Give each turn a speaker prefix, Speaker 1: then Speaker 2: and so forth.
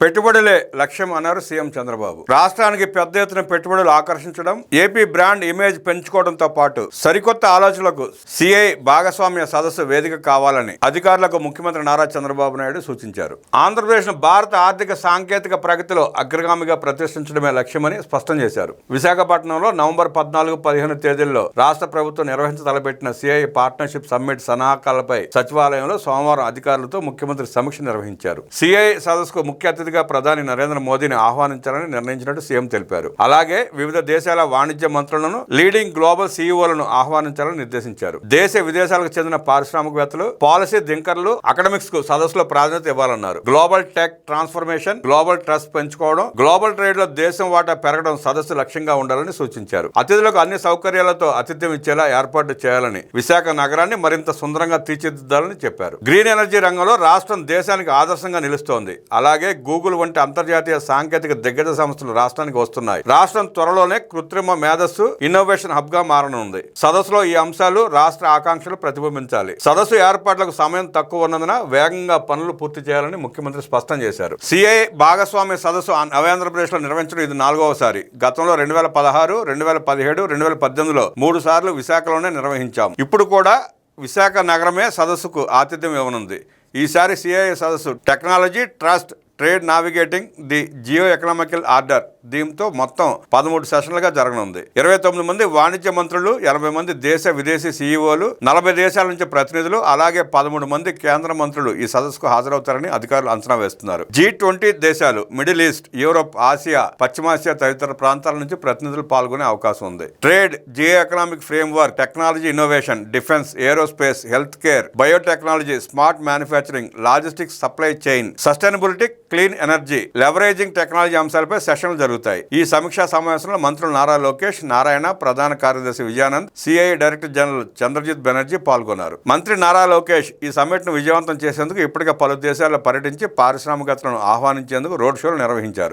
Speaker 1: పెట్టుబడులే లక్ష్యం అన్నారు సీఎం చంద్రబాబు. రాష్ట్రానికి పెద్ద ఎత్తున పెట్టుబడులు ఆకర్షించడం, ఏపీ బ్రాండ్ ఇమేజ్ పెంచుకోవడంతో పాటు సరికొత్త ఆలోచనలకు సిఐ భాగస్వామ్య సదస్సు వేదిక కావాలని అధికారులకు ముఖ్యమంత్రి నారా చంద్రబాబు నాయుడు సూచించారు. ఆంధ్రప్రదేశ్ను భారత ఆర్థిక సాంకేతిక ప్రగతిలో అగ్రగామిగా ప్రతిష్ఠించడమే లక్ష్యమని స్పష్టం చేశారు. విశాఖపట్నంలో నవంబర్ 14-15 తేదీల్లో రాష్ట్ర ప్రభుత్వం నిర్వహించతలపెట్టిన సిఐ పార్ట్నర్షిప్ సమ్మిట్ సన్నాహకాలపై సచివాలయంలో సోమవారం అధికారులతో ముఖ్యమంత్రి సమీక్ష నిర్వహించారు. సిఐ సదస్సుకు ముఖ్య అతిథిగా ప్రధాని నరేంద్ర మోదీని ఆహ్వానించాలని నిర్ణయించినట్టు సీఎం తెలిపారు. అలాగే వివిధ దేశాల వాణిజ్య మంత్రులను, లీడింగ్ గ్లోబల్ సీఈఓలను ఆహ్వానించాలని నిర్దేశించారు. దేశ విదేశాలకు చెందిన పారిశ్రామికవేత్తలు, పాలసీ థింకర్లు, అకాడమిక్స్ కు సదస్సులో ప్రాధాన్యత ఇవ్వాలన్నారు. Global tech transformation, global trust పెంచుకోవడం, గ్లోబల్ ట్రేడ్ లో దేశం వాటా పెరగడం సదస్సు లక్ష్యంగా ఉండాలని సూచించారు. అతిథులకు అన్ని సౌకర్యాలతో ఆతిథ్యం ఇచ్చేలా ఏర్పాటు చేయాలని, విశాఖ నగరాన్ని మరింత సుందరంగా తీర్చిదిద్దాలని చెప్పారు. గ్రీన్ ఎనర్జీ రంగంలో రాష్ట్రం దేశానికి ఆదర్శంగా నిలుస్తోంది. అలాగే గూగుల్ వంటి అంతర్జాతీయ సాంకేతిక దిగ్గజ సంస్థలు రాష్ట్రానికి వస్తున్నాయి. రాష్ట్రం త్వరలోనే కృత్రిమ మేధస్సు ఇన్నోవేషన్ హబ్ గా మారనుంది. సదస్సులో ఈ అంశాలు, రాష్ట్ర ఆకాంక్షలు ప్రతిబింబించాలి. సదస్సు ఏర్పాట్లకు సమయం తక్కువ ఉన్నందున వేగంగా పనులు పూర్తి చేయాలని ముఖ్యమంత్రి స్పష్టం చేశారు. సిఐ భాగస్వామ్య సదస్సు ఆంధ్రప్రదేశ్ లో నిర్వహించడం ఇది 4వసారి. గతంలో 2016, 2017, 2018లో 3 సార్లు విశాఖలోనే నిర్వహించాం. ఇప్పుడు కూడా విశాఖ నగరమే సదస్సుకు ఆతిథ్యం ఇవ్వనుంది. ఈసారి సిఐ సదస్సు technology, trust, trade, navigating the geo economical order దీంతో మొత్తం 13 సెషన్లుగా జరగనుంది. 29 మంది వాణిజ్య మంత్రులు, 80 మంది దేశ విదేశీ సీఈఓలు, 40 దేశాల నుంచి ప్రతినిధులు, అలాగే 13 మంది కేంద్ర మంత్రులు ఈ సదస్సుకు హాజరవుతారని అధికారులు అంచనా వేస్తున్నారు. G20 దేశాలు, మిడిల్ ఈస్ట్, యూరోప్, ఆసియా, పశ్చిమాసియా తదితర ప్రాంతాల నుంచి ప్రతినిధులు పాల్గొనే అవకాశం ఉంది. Trade, geo economic framework, technology innovation, defence, aerospace, health care, biotechnology, smart manufacturing, logistics, supply chain, sustainability, clean energy, leveraging technology అంశాలపై సెషన్లు జరుగుతాయి. ఈ సమీక్షా సమావేశంలో మంత్రులు నారా లోకేష్, నారాయణ, ప్రధాన కార్యదర్శి Vijayanand, CI director general Chandrajit Banerjee పాల్గొన్నారు. మంత్రి నారా లోకేష్ ఈ సమ్మిట్ ను విజయవంతం చేసేందుకు ఇప్పటికే పలు దేశాల్లో పర్యటించి పారిశ్రామికవేత్తలను ఆహ్వానించేందుకు రోడ్ షోలు నిర్వహించారు.